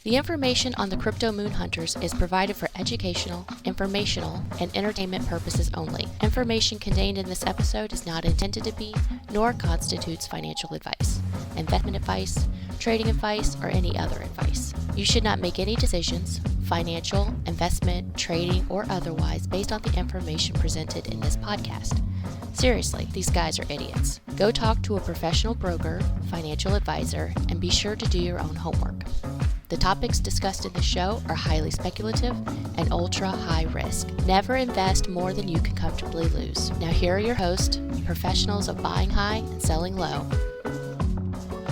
The information on the Crypto Moon Hunters is provided for educational, informational, and entertainment purposes only. Information contained in this episode is not intended to be, nor constitutes financial advice, investment advice, trading advice, or any other advice. You should not make any decisions, financial, investment, trading, or otherwise, based on the information presented in this podcast. Seriously, these guys are idiots. Go talk to a professional broker, financial advisor, and be sure to do your own homework. The topics discussed in the show are highly speculative and ultra high risk. Never invest more than you can comfortably lose. Now here are your hosts, professionals of buying high and selling low.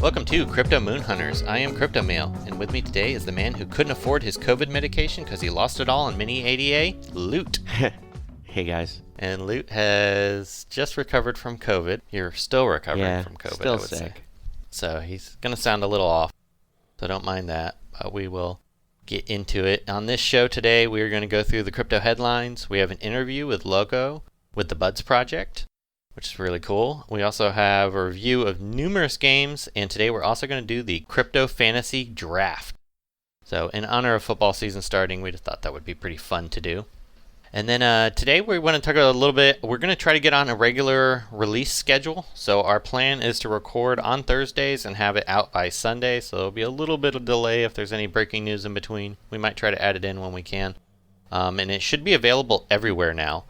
Welcome to Crypto Moon Hunters. I am Crypto Mail, and with me today is the man who couldn't afford his COVID medication because he lost it all on Mini ADA, Loot. Hey guys. And Loot has just recovered from COVID. You're still recovering from COVID, still I would sick. say. So he's going to sound a little off, so don't mind that. But we will get into it. On this show today, we are going to go through the crypto headlines. We have an interview with Loco with the Budz Project, which is really cool. We also have a review of numerous games, and today we're also going to do the Crypto Fantasy Draft. So in honor of football season starting, we just thought that would be pretty fun to do. And then today we want to talk a little bit, we're going to try to get on a regular release schedule. So our plan is to record on Thursdays and have it out by Sunday. So there'll be a little bit of delay if there's any breaking news in between. We might try to add it in when we can. And it should be available everywhere now.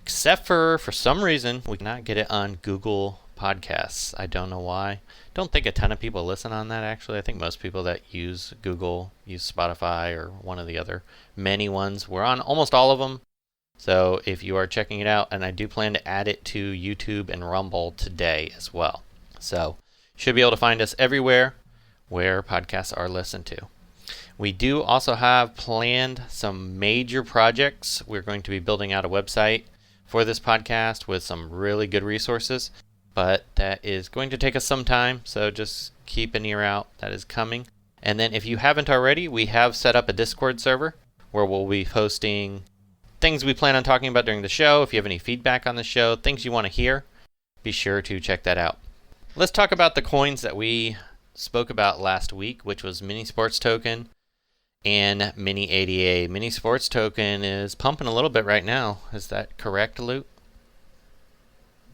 Except for some reason, we cannot get it on Google Podcasts. I don't know why. Don't think a ton of people listen on that, actually. I think most people that use Google use Spotify or one of the other many ones. We're on almost all of them. So if you are checking it out, and I do plan to add it to YouTube and Rumble today as well. So you should be able to find us everywhere where podcasts are listened to. We do also have planned some major projects. We're going to be building out a website for this podcast with some really good resources, but that is going to take us some time, so just keep an ear out. That is coming. And then if you haven't already, we have set up a Discord server where we'll be posting things we plan on talking about during the show. If you have any feedback on the show, things you want to hear, be sure to check that out. Let's talk about the coins that we spoke about last week, which was Mini Sports Token and Mini ADA. Mini Sports Token is pumping a little bit right now. Is that correct, Loot?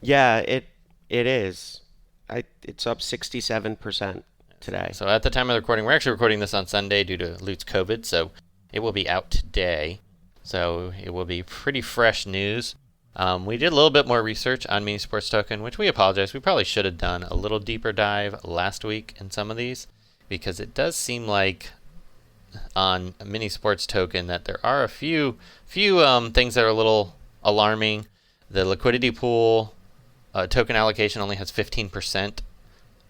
Yeah, it is. It's up 67% today. So at the time of the recording, we're actually recording this on Sunday due to Loot's COVID, so it will be out today. So it will be pretty fresh news. We did a little bit more research on Mini Sports Token, which we apologize. We probably should have done a little deeper dive last week in some of these, because it does seem like on Mini Sports Token that there are a few things that are a little alarming. The liquidity pool token allocation only has 15%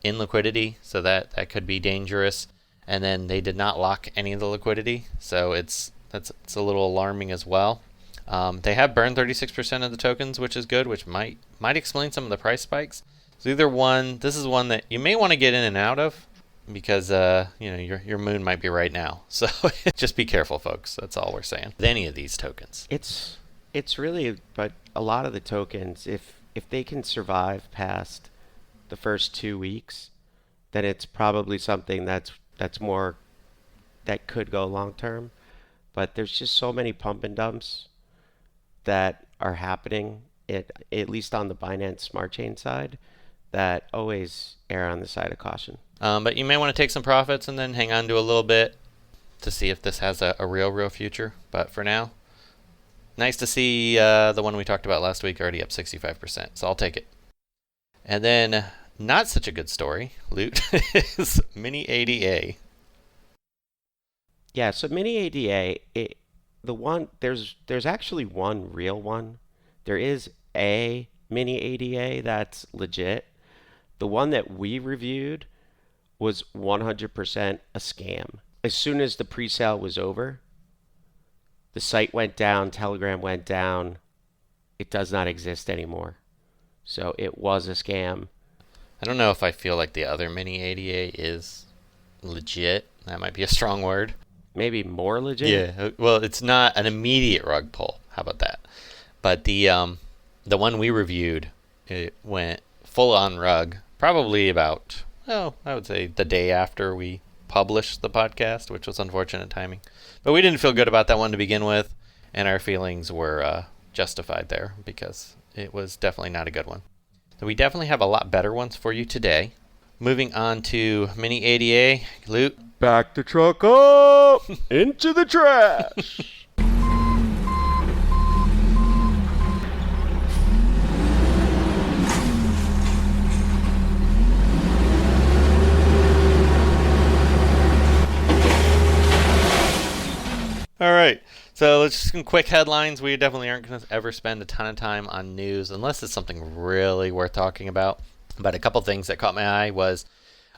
in liquidity, so that could be dangerous. And then they did not lock any of the liquidity, so it's a little alarming as well. They have burned 36% of the tokens, which is good, which might explain some of the price spikes. So this is one that you may want to get in and out of, because your moon might be right now. So just be careful, folks. That's all we're saying with any of these tokens. It's really, but a lot of the tokens, if they can survive past the first 2 weeks, then it's probably something that's more that could go long term. But there's just so many pump and dumps that are happening, at least on the Binance Smart Chain side, that always err on the side of caution. But you may want to take some profits and then hang on to a little bit to see if this has a real future. But for now, nice to see the one we talked about last week already up 65%. So I'll take it. And then, not such a good story, Loot, is Mini ADA. Yeah, so Mini ADA, there's actually one real one. There is a Mini ADA that's legit. The one that we reviewed was 100% a scam. As soon as the pre-sale was over, the site went down, Telegram went down. It does not exist anymore. So it was a scam. I don't know if I feel like the other Mini ADA is legit. That might be a strong word. Maybe more legit? Yeah, well, it's not an immediate rug pull. How about that? But the one we reviewed, it went full on rug, probably about, I would say the day after we publish the podcast, which was unfortunate timing. But we didn't feel good about that one to begin with, and our feelings were justified there because it was definitely not a good one. So we definitely have a lot better ones for you today. Moving on to mini ADA, Loot. Back the truck up into the trash. All right, so let's just some quick headlines. We definitely aren't going to ever spend a ton of time on news unless it's something really worth talking about. But a couple things that caught my eye was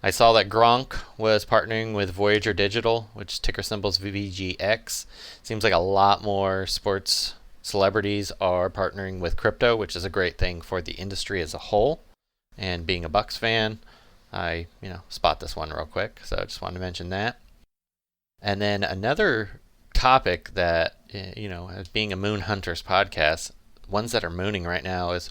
I saw that Gronk was partnering with Voyager Digital, which ticker symbol's VGX. Seems like a lot more sports celebrities are partnering with crypto, which is a great thing for the industry as a whole. And being a Bucks fan, I spot this one real quick, so I just wanted to mention that. And then another topic that, as being a Moon Hunters podcast, ones that are mooning right now is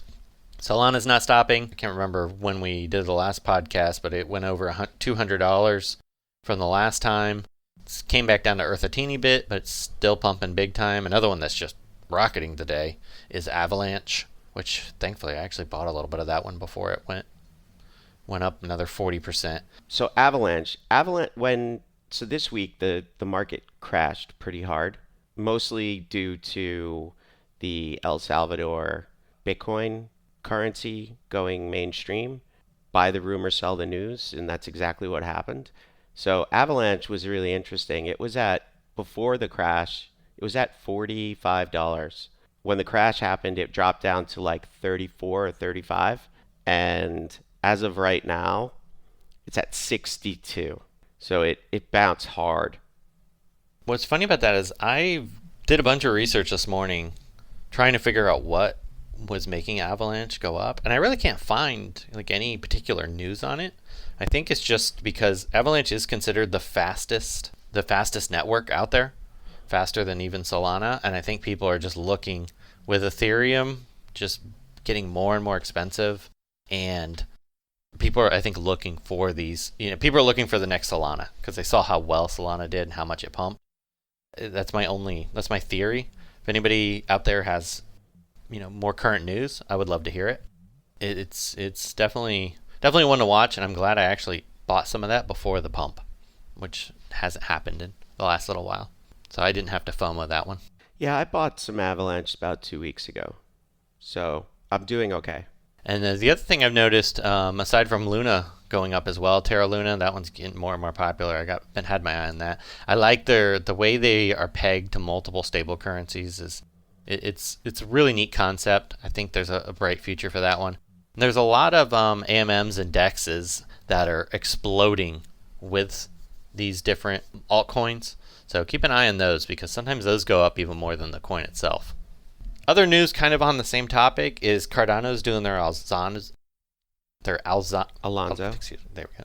Solana's not stopping. I can't remember when we did the last podcast, but it went over $200 from the last time. It came back down to earth a teeny bit, but it's still pumping big time. Another one that's just rocketing today is Avalanche, which thankfully I actually bought a little bit of that one before it went up another 40%. So So this week, the market crashed pretty hard, mostly due to the El Salvador Bitcoin currency going mainstream. Buy the rumor, sell the news, and that's exactly what happened. So Avalanche was really interesting. Before the crash, it was at $45. When the crash happened, it dropped down to like 34 or 35. And as of right now, it's at 62. So it bounced hard. What's funny about that is I did a bunch of research this morning trying to figure out what was making Avalanche go up, and I really can't find any particular news on it. I think it's just because Avalanche is considered the fastest network out there, faster than even Solana, and I think people are just looking with Ethereum just getting more and more expensive, and people are, I think, looking for these. People are looking for the next Solana because they saw how well Solana did and how much it pumped. That's my theory. If anybody out there has, more current news, I would love to hear it. It's definitely one to watch, and I'm glad I actually bought some of that before the pump, which hasn't happened in the last little while. So I didn't have to FOMO that one. Yeah, I bought some Avalanche about 2 weeks ago, so I'm doing okay. And the other thing I've noticed, aside from Luna going up as well, Terra Luna, that one's getting more and more popular. Had my eye on that. I like the way they are pegged to multiple stable currencies. It's a really neat concept. I think there's a bright future for that one. And there's a lot of AMMs and DEXs that are exploding with these different altcoins. So keep an eye on those because sometimes those go up even more than the coin itself. Other news kind of on the same topic is Cardano's doing their Alonzo. Excuse me. There we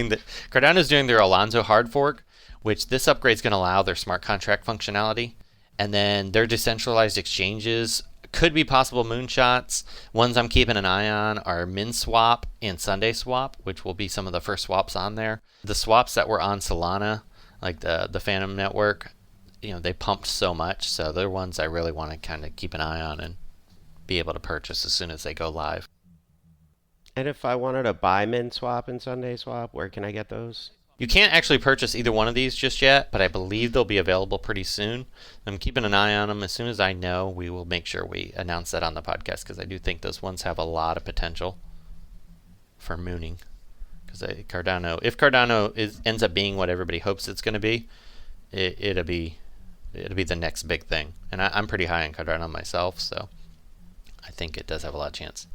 go. Cardano's doing their Alonzo hard fork, which this upgrade is going to allow their smart contract functionality. And then their decentralized exchanges could be possible moonshots. Ones I'm keeping an eye on are MinSwap and Sunday Swap, which will be some of the first swaps on there. The swaps that were on Solana, like the Phantom network, they pumped so much, so they're ones I really want to kind of keep an eye on and be able to purchase as soon as they go live. And if I wanted to buy MinSwap and Sunday Swap, where can I get those? You can't actually purchase either one of these just yet, but I believe they'll be available pretty soon. I'm keeping an eye on them. As soon as I know, we will make sure we announce that on the podcast because I do think those ones have a lot of potential for mooning. Because if Cardano ends up being what everybody hopes it's going to be, it'll be the next big thing. And I'm pretty high on Cardano myself, so I think it does have a lot of chance.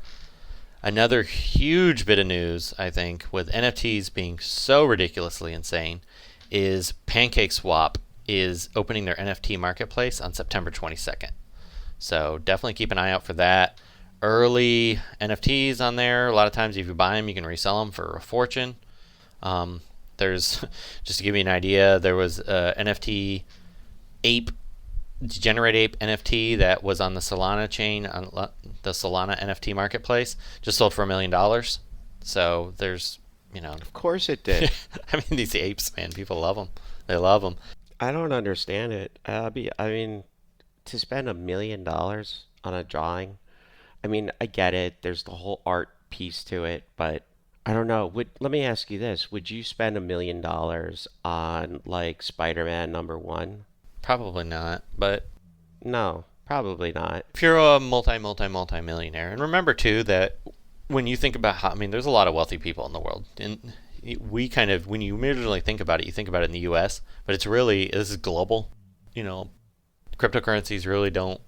Another huge bit of news, I think, with NFTs being so ridiculously insane, is PancakeSwap is opening their NFT marketplace on September 22nd. So definitely keep an eye out for that. Early NFTs on there. A lot of times if you buy them, you can resell them for a fortune. There's, just to give you an idea, there was NFT Degenerate Ape NFT that was on the Solana chain, on the Solana NFT marketplace, just sold for $1 million. So there's Of course it did. I mean, these apes, man, people love them. They love them. I don't understand it. I mean, to spend $1 million on a drawing, I mean, I get it. There's the whole art piece to it, but I don't know. Let me ask you this. Would you spend $1 million on like Spider-Man #1? Probably not, but No, probably not. if you're a multi-millionaire, and remember too that when you think about there's a lot of wealthy people in the world, and when you immediately think about it, you think about it in the U.S., but this is global. Cryptocurrencies really don't.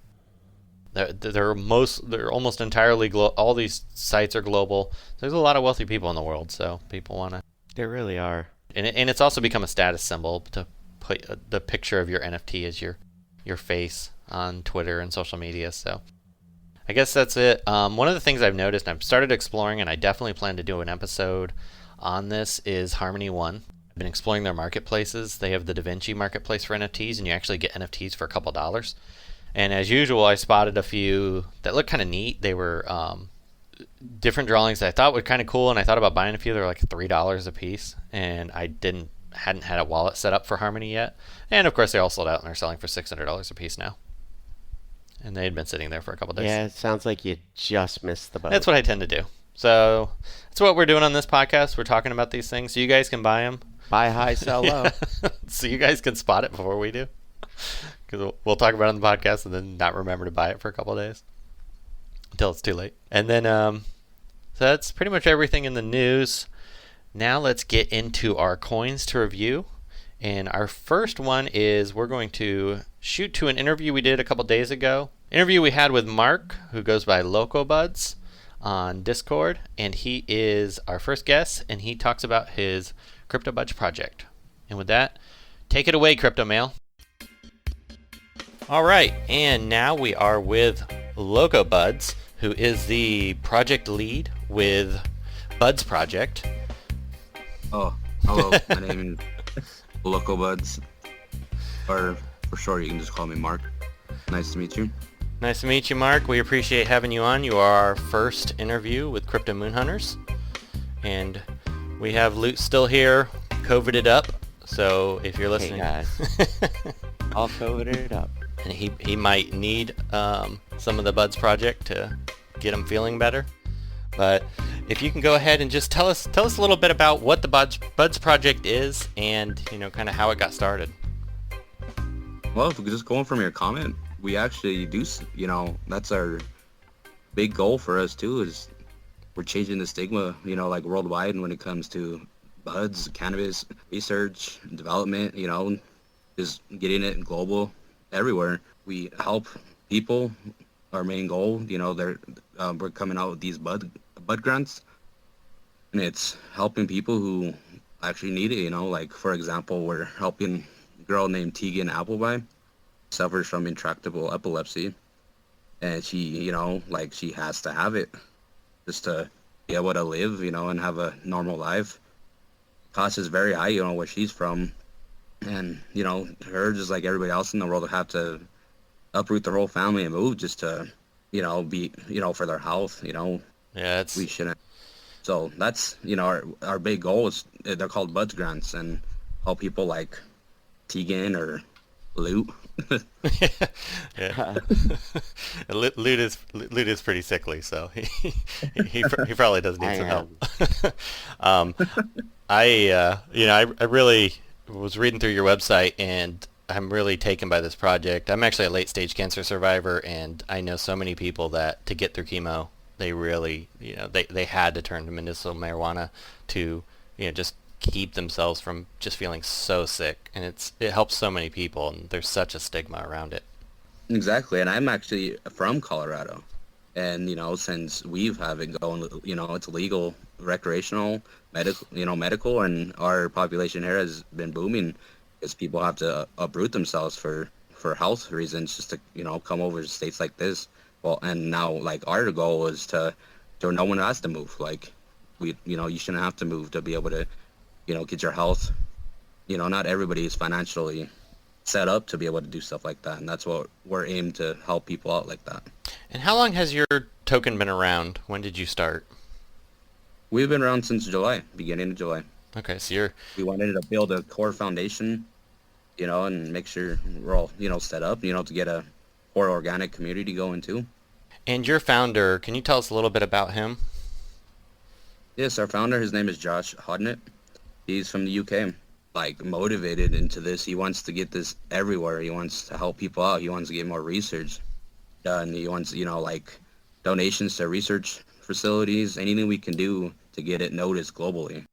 They're almost entirely all these sites are global. There's a lot of wealthy people in the world, so people want to. There really are. And it's also become a status symbol to put the picture of your NFT as your face on Twitter and social media. So I guess that's it. One of the things I've noticed, and I've started exploring, and I definitely plan to do an episode on this, is Harmony One. I've been exploring their marketplaces. They have the DaVinci marketplace for NFTs, and you actually get NFTs for a couple $. And as usual, I spotted a few that looked kind of neat. They were different drawings that I thought were kind of cool, and I thought about buying a few. They're like $3 a piece, and I hadn't had a wallet set up for Harmony yet. And of course, they all sold out, and they're selling for $600 a piece now. And they had been sitting there for a couple days. Yeah, it sounds like you just missed the boat. That's what I tend to do. So that's what we're doing on this podcast. We're talking about these things so you guys can buy them. Buy high, sell low. So you guys can spot it before we do. Because we'll talk about it on the podcast and then not remember to buy it for a couple of days until it's too late. And then, so that's pretty much everything in the news. Now let's get into our coins to review. And our first one is we're going to shoot to an interview we did a couple days ago. Interview we had with Mark, who goes by Loco Budz on Discord. And he is our first guest, and he talks about his Budz Project. And with that, take it away, Crypto Mail. All right, and now we are with Loco Budz, who is the project lead with Budz Project. Oh, hello. My name is Loco Budz, or for short, you can just call me Mark. Nice to meet you. Nice to meet you, Mark. We appreciate having you on. You are our first interview with Crypto Moon Hunters, and we have Loot still here, COVIDed up. So if you're listening, hey guys, all COVIDed up. And he might need some of the Budz Project to get him feeling better. But if you can go ahead and just tell us a little bit about what the Budz Project is, and kind of how it got started. Well, if we could just go on from your comment, we actually do. That's our big goal for us too. Is we're changing the stigma, like worldwide when it comes to buds, cannabis research, development. Just getting it global. Everywhere we help people. Our main goal, we're coming out with these bud grants, and it's helping people who actually need it. Like for example, we're helping a girl named Tegan Appleby, suffers from intractable epilepsy, and she, she has to have it just to be able to live, and have a normal life. Cost is very high, where she's from. And, her, just like everybody else in the world, would have to uproot their whole family and move just to, be, for their health, Yeah, we shouldn't. So that's, our big goal is, they're called Budz grants, and help people like Tegan or Loot. Yeah. Loot is pretty sickly, so he probably does need some help. I really was reading through your website, and I'm really taken by this project. I'm actually a late stage cancer survivor, and I know so many people that to get through chemo, they really, they had to turn to medicinal marijuana to, just keep themselves from just feeling so sick. And it helps so many people, and there's such a stigma around it. Exactly. And I'm actually from Colorado. And, since we've have it going, it's legal, recreational, medical, and our population here has been booming because people have to uproot themselves for health reasons just to, come over to states like this. Well, and now, like, our goal is to no one has to move. Like, you shouldn't have to move to be able to, get your health. Not everybody is financially set up to be able to do stuff like that, and that's what we're aimed to help people out like that. And how long has your token been around? When did you start? We've been around since July, beginning of July. Okay, so we wanted to build a core foundation, and make sure we're all, set up, to get a core organic community going too. and your founder, can you tell us a little bit about him? Yes, our founder, his name is Josh Hodnett. He's from the UK. Like, motivated into this. He wants to get this everywhere. He wants to help people out. He wants to get more research done. He wants, like, donations to research facilities, anything we can do to get it noticed globally.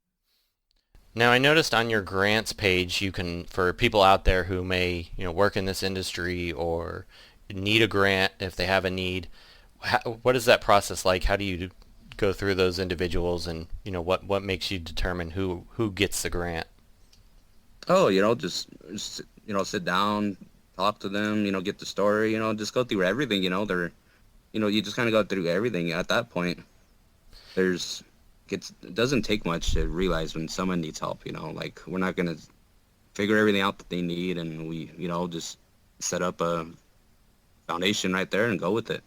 Now, I noticed on your grants page, you can, for people out there who may, work in this industry or need a grant if they have a need, what is that process like? How do you go through those individuals, and, what makes you determine who gets the grant? Oh, just sit down, talk to them, get the story, just go through everything, they're, you just kind of go through everything at that point. It doesn't take much to realize when someone needs help, like, we're not going to figure everything out that they need, and we, just set up a foundation right there and go with it.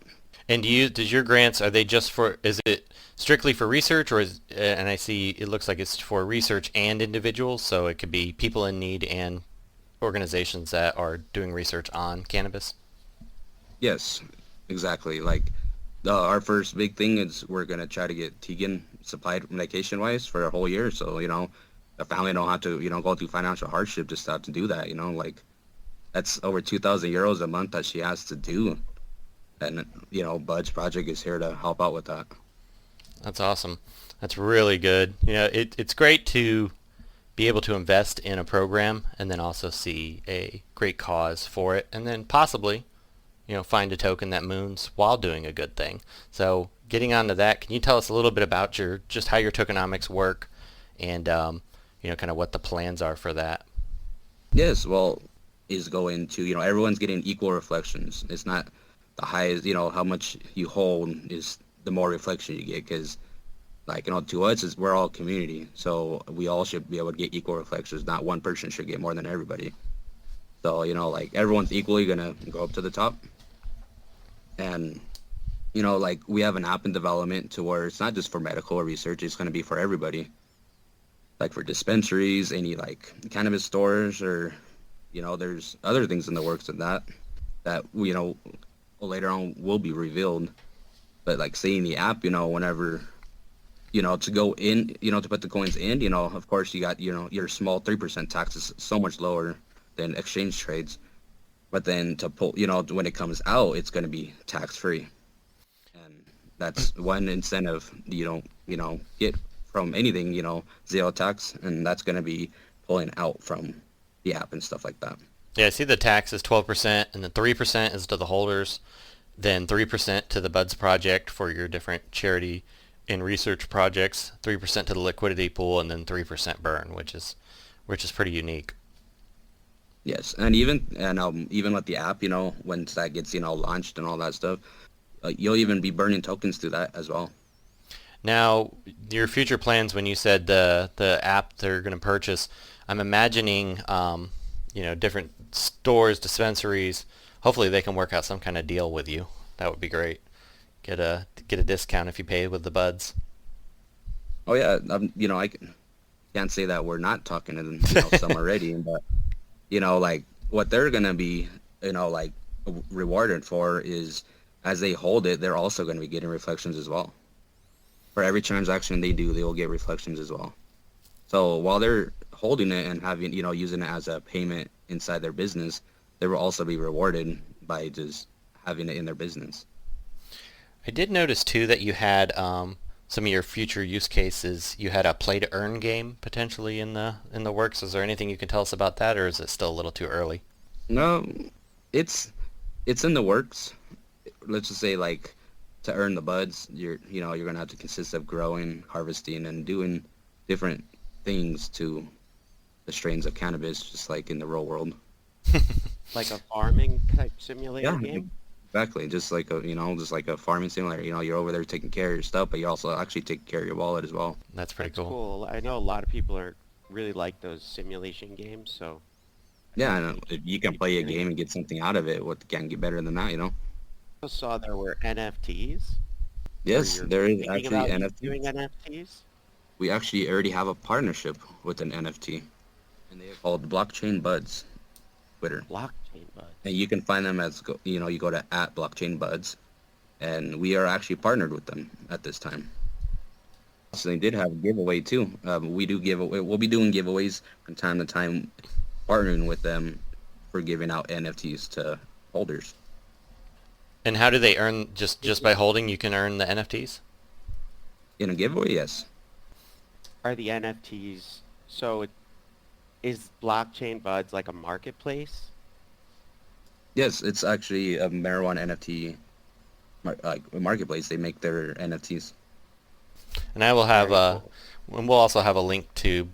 And does your grants, are they just is it strictly for research, or and I see it looks like it's for research and individuals, so it could be people in need and organizations that are doing research on cannabis? Yes, exactly. Like, our first big thing is we're going to try to get Tegan supplied medication-wise for a whole year, so, the family don't have to, go through financial hardship just to have to do that, like, that's over 2,000 euros a month that she has to do. And, Budz Project is here to help out with that. That's awesome. That's really good. It's great to be able to invest in a program and then also see a great cause for it, and then possibly, find a token that moons while doing a good thing. So getting onto that, can you tell us a little bit about just how your tokenomics work and, kind of what the plans are for that? Yes, well, is going to, everyone's getting equal reflections. It's not the highest, how much you hold is the more reflection you get, because, like, to us, we're all community, so we all should be able to get equal reflections. Not one person should get more than everybody. So, like, everyone's equally going to go up to the top. And, like, we have an app in development to where it's not just for medical or research, it's going to be for everybody. Like, for dispensaries, any, like, cannabis stores, or, there's other things in the works of that, later on will be revealed. But, like, seeing the app, whenever, to go in, to put the coins in, of course you got, your small 3% tax is so much lower than exchange trades. But then to pull, when it comes out, it's going to be tax free. And that's one incentive you don't, get from anything, zero tax. And that's going to be pulling out from the app and stuff like that. Yeah, I see the tax is 12%, and then 3% is to the holders, then 3% to the Budz Project for your different charity and research projects, 3% to the liquidity pool, and then 3% burn, which is pretty unique. Yes, and even with the app, once that gets launched and all that stuff, you'll even be burning tokens through that as well. Now, your future plans, when you said the app they're going to purchase, I'm imagining different stores, dispensaries. Hopefully they can work out some kind of deal with you. That would be great. Get a discount if you pay with the Budz. Oh yeah, I can't say that we're not talking to them, some already, but like, what they're gonna be, like, rewarded for is, as they hold it, they're also gonna be getting reflections as well. For every transaction they do, they will get reflections as well. So while they're holding it and having, using it as a payment inside their business, they will also be rewarded by just having it in their business. I did notice too that you had some of your future use cases. You had a play to earn game potentially in the works. Is there anything you can tell us about that, or is it still a little too early? No, it's in the works. Let's just say, like, to earn the buds, you're gonna have to consist of growing, harvesting, and doing different things to the strains of cannabis, just like in the real world. Like a farming type simulator game? Exactly. Just like a farming simulator. You're over there taking care of your stuff, but you're also actually taking care of your wallet as well. That's pretty That's cool. I know a lot of people really like those simulation games, so... Yeah, I know. If you can play a game and get something out of it, what can get better than that, I saw there were NFTs. Yes, there is actually NFTs. NFTs. Doing NFTs? We actually already have a partnership with an NFT, and they are called Blockchain Budz, Twitter. Blockchain Budz. And you can find them as you go to @BlockchainBudz, and we are actually partnered with them at this time. So they did have a giveaway too. We do giveaway. We'll be doing giveaways from time to time, partnering with them for giving out NFTs to holders. And how do they earn? Just by holding, you can earn the NFTs? In a giveaway, yes. Are the NFTs, so is Blockchain Budz like a marketplace? Yes, it's actually a marijuana NFT marketplace. They make their NFTs. And I will have Very cool. and we'll also have a link to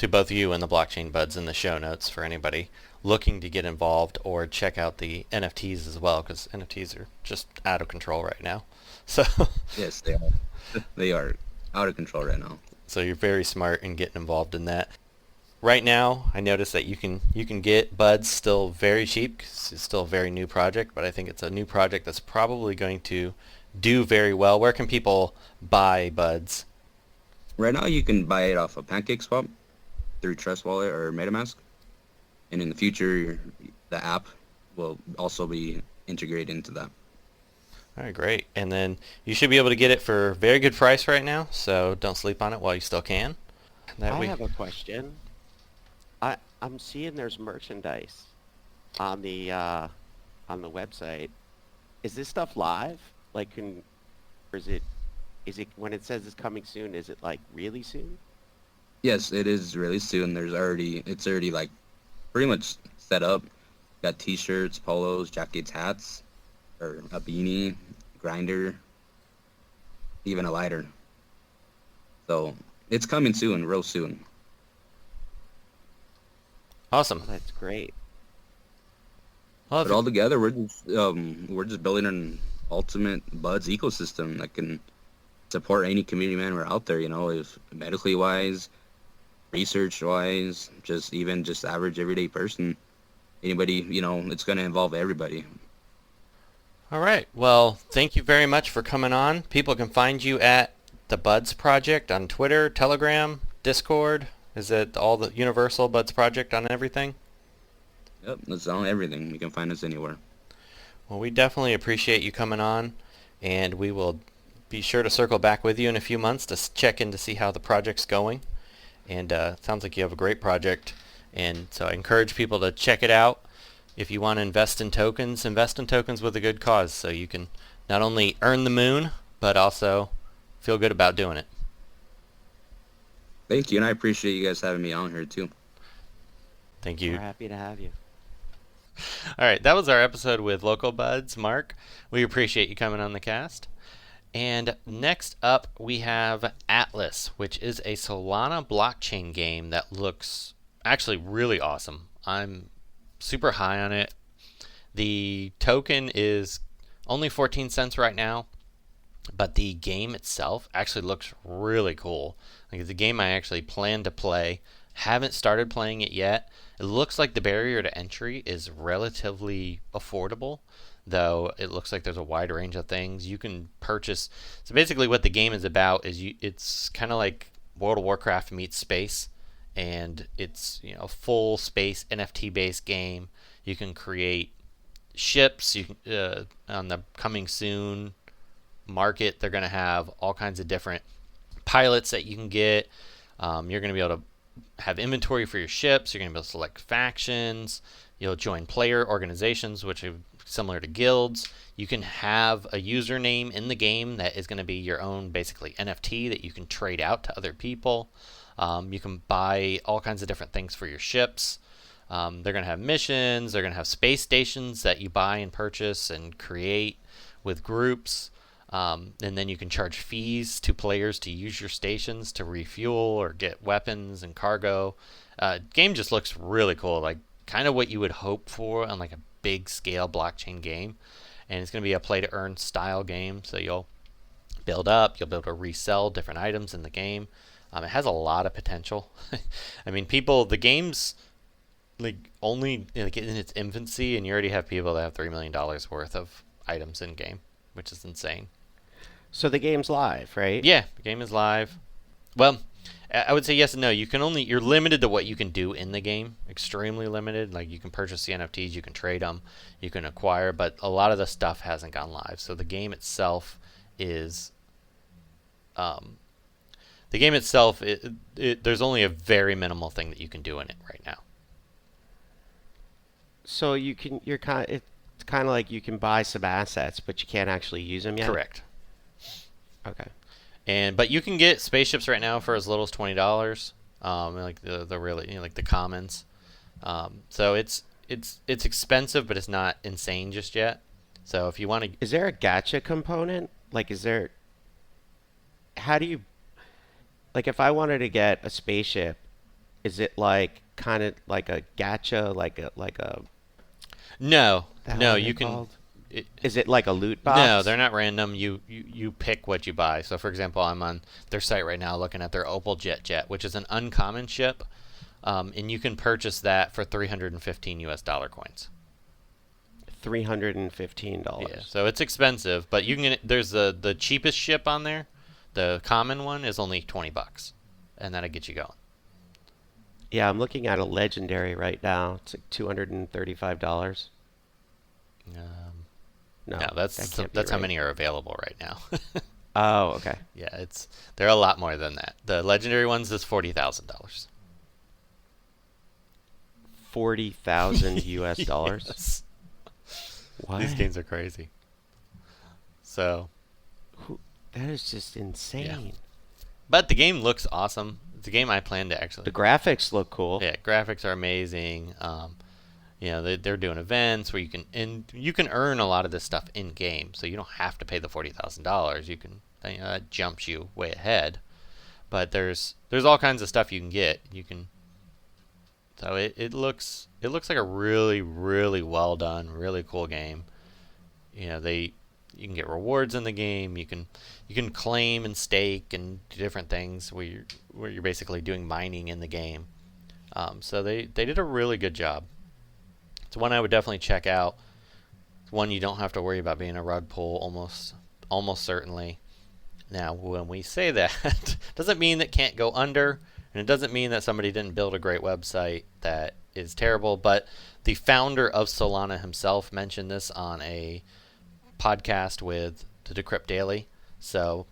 both you and the Blockchain Buds in the show notes for anybody looking to get involved or check out the NFTs as well, because NFTs are just out of control right now. So Yes, they are. They are out of control right now. so you're very smart in getting involved in that. Right now, I noticed that you can get Buds still very cheap 'cause it's still a very new project, but I think it's a new project that's probably going to do very well. Where can people buy Buds? Right now, you can buy it off of PancakeSwap through Trust Wallet or MetaMask, and in the future, the app will also be integrated into that. All right, great. And then you should be able to get it for a very good price right now, so don't sleep on it while you still can. I have a question. I'm seeing there's merchandise on the website. Is this stuff live? Like, or is it when it says it's coming soon? Is it like really soon? Yes, it is really soon. It's already like pretty much set up. Got T-shirts, polos, jackets, hats, or a beanie, grinder, even a lighter. So it's coming soon, real soon. Awesome. That's great. Well, But all together, we're just building an ultimate Budz ecosystem that can support any community member out there. If medically wise, research wise, just average everyday person. Anybody, it's going to involve everybody. all right. Well, thank you very much for coming on. People can find you at the Budz Project on Twitter, Telegram, Discord. Is it all the universal Budz Project on everything? Yep, that's on everything. You can find us anywhere. Well, we definitely appreciate you coming on, and we will be sure to circle back with you in a few months to check in to see how the project's going. And sounds like you have a great project, and so I encourage people to check it out. If you want to invest in tokens with a good cause, so you can not only earn the moon, but also feel good about doing it. Thank you, and I appreciate you guys having me on here too. Thank you. We're happy to have you. All right, that was our episode with Loco Budz, Mark. We appreciate you coming on the cast. And next up, we have Atlas, which is a Solana blockchain game that looks actually really awesome. I'm super high on it. The token is only 14 cents right now, but the game itself actually looks really cool. Like, it's a game I actually plan to play. Haven't started playing it yet. It looks like the barrier to entry is relatively affordable, though it looks like there's a wide range of things you can purchase. So basically what the game is about is it's kind of like World of Warcraft meets space, and it's a full space NFT based game. You can create ships. On the coming soon market, they're going to have all kinds of different pilots that you can get. You're going to be able to have inventory for your ships. You're going to be able to select factions. You'll join player organizations, which are similar to guilds. You can have a username in the game that is going to be your own, basically, NFT that you can trade out to other people. You can buy all kinds of different things for your ships. They're going to have missions. They're going to have space stations that you buy and purchase and create with groups. And then you can charge fees to players to use your stations to refuel or get weapons and cargo. Game just looks really cool, like kind of what you would hope for on like a big scale blockchain game. And it's going to be a play to earn style game, so you'll build up, you'll be able to resell different items in the game. It has a lot of potential. I mean, the game's like only in its infancy, and you already have people that have $3 million worth of items in game, which is insane. So the game's live, right? Yeah, the game is live. Well, I would say yes and no. You're limited to what you can do in the game. Extremely limited. Like you can purchase the NFTs, you can trade them, you can acquire, but a lot of the stuff hasn't gone live. So the game itself is, there's only a very minimal thing that you can do in it right now. So it's kind of like you can buy some assets, but you can't actually use them yet. Correct. Okay. But you can get spaceships right now for as little as $20. Like the really like the commons. So it's expensive, but it's not insane just yet. So if you want to, is there a gacha component? Like, how do you, like, if I wanted to get a spaceship, is it like kind of like a gacha, like a? No, No, you can. Called? Is it like a loot box? No, they're not random. You pick what you buy. So, for example, I'm on their site right now looking at their Opal Jet, which is an uncommon ship, and you can purchase that for $315 coins. $315. Yeah, so it's expensive, but you can get. There's the cheapest ship on there. The common one is only $20, and that'll get you going. Yeah, I'm looking at a legendary right now. It's like $235. No, that's right. how many are available right now. Oh, okay. Yeah, they're a lot more than that. The legendary ones is $40,000. 40,000 US dollars. Yes. What? These games are crazy. So, that is just insane. Yeah. But the game looks awesome. It's a game I plan to actually. The graphics look cool. Yeah, graphics are amazing. They're doing events where you can earn a lot of this stuff in game, so you don't have to pay the $40,000. You can that jumps you way ahead. But there's all kinds of stuff you can get. So it looks like a really, really well done, really cool game. You can get rewards in the game. You can claim and stake and do different things where you're basically doing mining in the game. So they did a really good job. It's one I would definitely check out. It's one you don't have to worry about being a rug pull almost certainly. Now, when we say that, doesn't mean that can't go under, and it doesn't mean that somebody didn't build a great website that is terrible, but the founder of Solana himself mentioned this on a podcast with the Decrypt Daily, so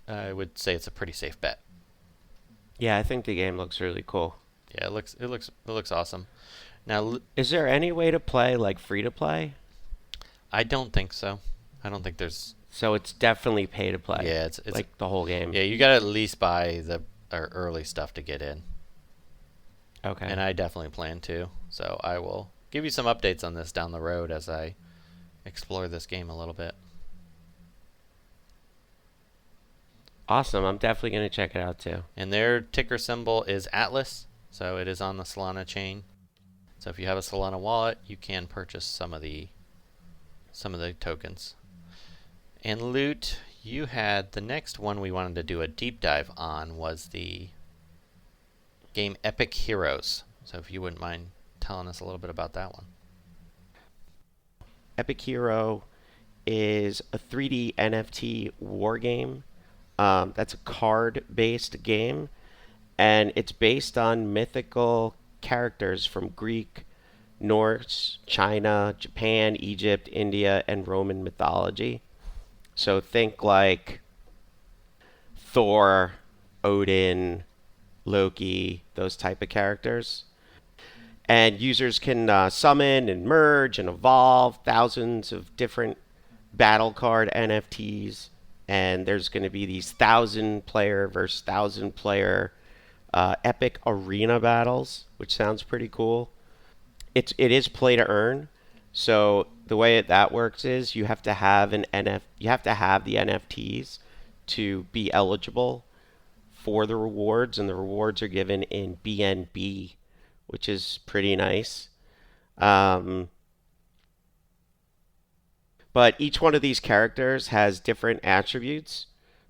I would say it's a pretty safe bet. Yeah, I think the game looks really cool. Yeah, it looks awesome. Now, is there any way to play like free to play? I don't think so. I don't think there's. So it's definitely pay to play. Yeah, it's like the whole game. Yeah, you got to at least buy the early stuff to get in. Okay. And I definitely plan to. So I will give you some updates on this down the road as I explore this game a little bit. Awesome. I'm definitely going to check it out too. And their ticker symbol is Atlas, so it is on the Solana chain. So if you have a Solana wallet, you can purchase some of the tokens. And Loot, you had the next one we wanted to do a deep dive on was the game EpicHero. So if you wouldn't mind telling us a little bit about that one. EpicHero is a 3D NFT war game. That's a card-based game, and it's based on mythical characters from Greek, Norse, China, Japan, Egypt, India, and Roman mythology. So think like Thor, Odin, Loki, those type of characters. And users can summon and merge and evolve thousands of different battle card NFTs. And there's going to be these 1,000-player versus 1,000-player epic arena battles, which sounds pretty cool. It is play to earn. So the way that works is you have to have the NFTs to be eligible for the rewards, and the rewards are given in BNB, which is pretty nice. But each one of these characters has different attributes.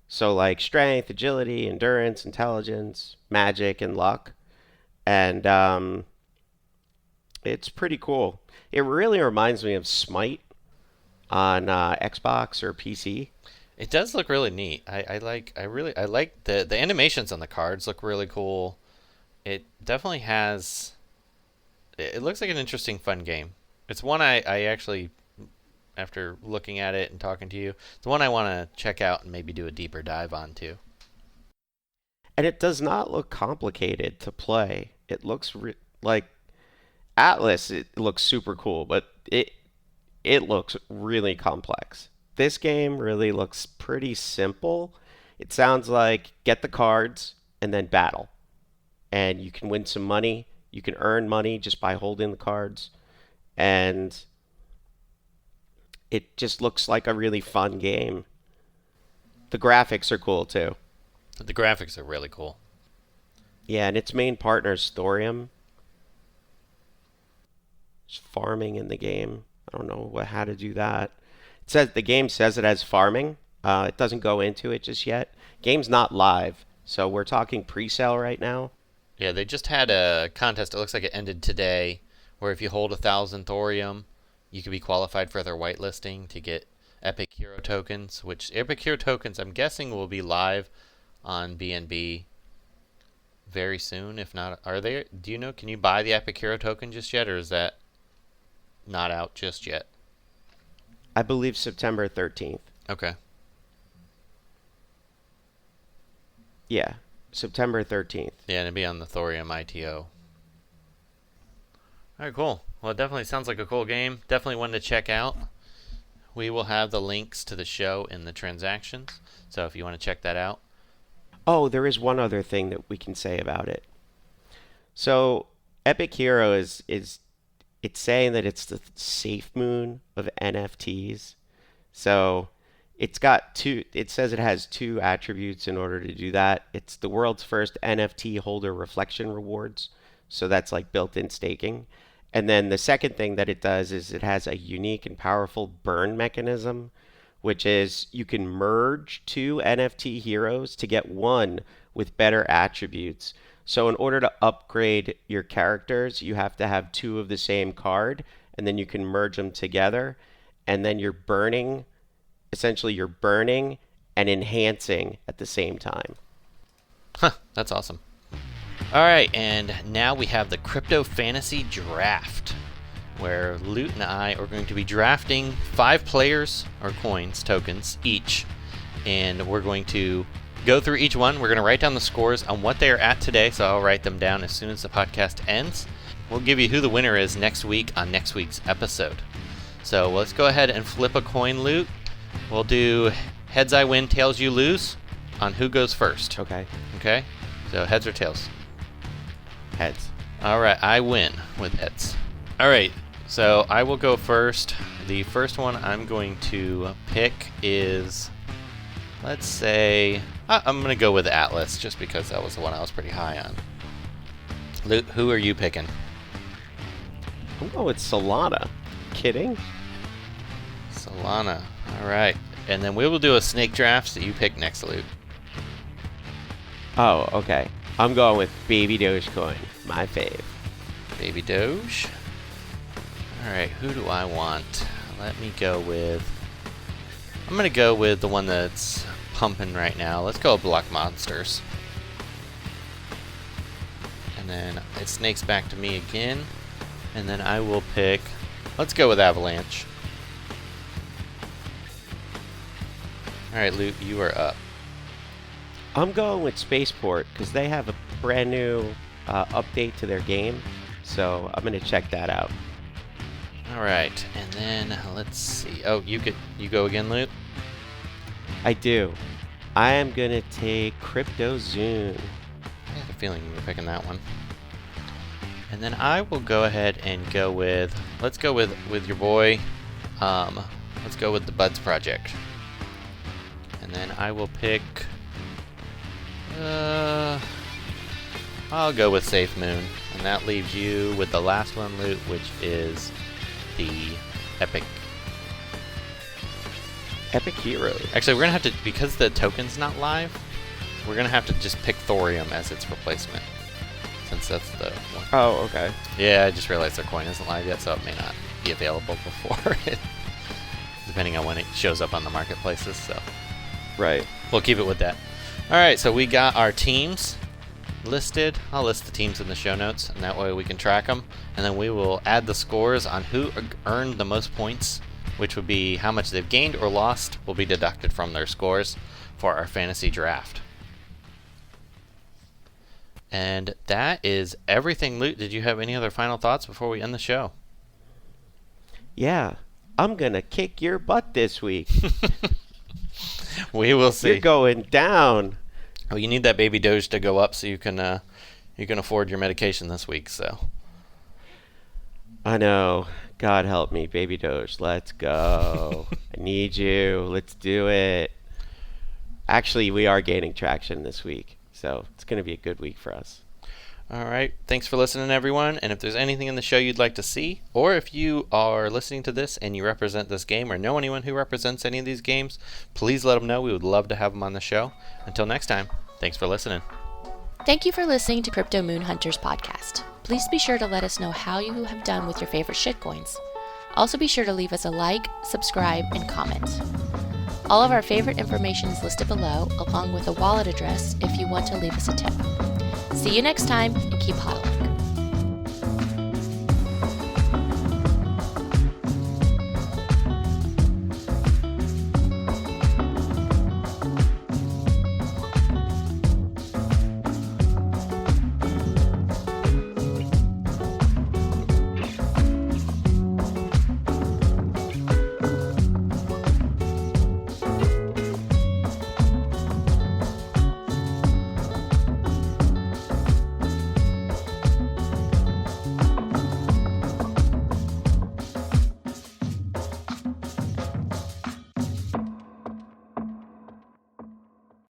So like strength, agility, endurance, intelligence, magic, and luck. And it's pretty cool. It really reminds me of Smite on Xbox or PC. It does look really neat. I like the animations on the cards look really cool. It definitely has. It looks like an interesting, fun game. It's one I actually, after looking at it and talking to you, it's one I want to check out and maybe do a deeper dive on too. And it does not look complicated to play. It looks like Atlas. It looks super cool, but it looks really complex. This game really looks pretty simple. It sounds like get the cards and then battle. And you can win some money. You can earn money just by holding the cards. And it just looks like a really fun game. The graphics are cool too. The graphics are really cool. Yeah, and its main partner is Thorium. There's farming in the game. I don't know how to do that. It says the game says it has farming. It doesn't go into it just yet. Game's not live, so we're talking pre-sale right now. Yeah, they just had a contest. It looks like it ended today, where if you hold 1,000 thorium, you could be qualified for their whitelisting to get EpicHero tokens. Which EpicHero tokens, I'm guessing, will be live on BNB very soon. If not, are they? Do you know? Can you buy the EpicHero token just yet, or is that not out just yet? I believe September 13th. Okay. Yeah, September 13th. Yeah, and it'd be on the Thorium ITO. Alright, cool. Well, it definitely sounds like a cool game. Definitely one to check out. We will have the links to the show in the transactions, so if you want to check that out. Oh, there is one other thing that we can say about it. So, EpicHero is it's saying that it's the safe moon of NFTs. So it says it has two attributes in order to do that. It's the world's first NFT holder reflection rewards. So that's like built-in staking. And then the second thing that it does is it has a unique and powerful burn mechanism, which is you can merge two NFT heroes to get one with better attributes. So in order to upgrade your characters, you have to have two of the same card, and then you can merge them together, and then you're burning and enhancing at the same time. Huh, that's awesome. All right, and now we have the Crypto Fantasy Draft, where Loot and I are going to be drafting 5 players, or coins, tokens, each, and we're going to go through each one. We're going to write down the scores on what they are at today, so I'll write them down as soon as the podcast ends. We'll give you who the winner is next week on next week's episode. So let's go ahead and flip a coin, Loot. We'll do heads I win, tails you lose on who goes first. Okay. Okay? So heads or tails? Heads. All right, I win with heads. All right, so I will go first. The first one I'm going to pick is, let's say, I'm going to go with Atlas, just because that was the one I was pretty high on. Luke, who are you picking? Oh, it's Solana. Kidding? Solana. All right. And then we will do a snake draft, so you pick next, Luke. Oh, okay. I'm going with Baby Dogecoin, my fave. Baby Doge. All right, who do I want? Let me go with... I'm going to go with the one that's pumping right now. Let's go with Block Monsters. And then it snakes back to me again. And then I will pick... Let's go with Avalanche. Alright, Luke, you are up. I'm going with Spaceport because they have a brand new update to their game. So I'm going to check that out. Alright, and then let's see. Oh, you go again, Luke? I do. I am going to take Crypto Zoom. I had a feeling you were picking that one. And then I will go ahead and go with... Let's go with your boy. Let's go with the Budz Project. And then I will pick... I'll go with Safe Moon. And that leaves you with the last one, Luke, which is the EpicHero. Actually, we're going to have to... Because the token's not live, we're going to have to just pick Thorium as its replacement. Since that's the one. Oh, okay. Yeah, I just realized their coin isn't live yet, so it may not be available before it, depending on when it shows up on the marketplaces. So, Right. We'll keep it with that. All right, so we got our teams listed. I'll list the teams in the show notes, and that way we can track them. And then we will add the scores on who earned the most points, which would be how much they've gained or lost will be deducted from their scores for our fantasy draft. And that is everything, Luke. Did you have any other final thoughts before we end the show? Yeah, I'm going to kick your butt this week. We will see. You're going down. Well, you need that baby Doge to go up so you can afford your medication this week. So I know. God help me, baby Doge. Let's go. I need you. Let's do it. Actually, we are gaining traction this week, so it's going to be a good week for us. All right. Thanks for listening, everyone. And if there's anything in the show you'd like to see, or if you are listening to this and you represent this game or know anyone who represents any of these games, please let them know. We would love to have them on the show. Until next time, thanks for listening. Thank you for listening to Crypto Moon Hunters podcast. Please be sure to let us know how you have done with your favorite shitcoins. Also be sure to leave us a like, subscribe, and comment. All of our favorite information is listed below, along with a wallet address if you want to leave us a tip. See you next time, and keep hodling.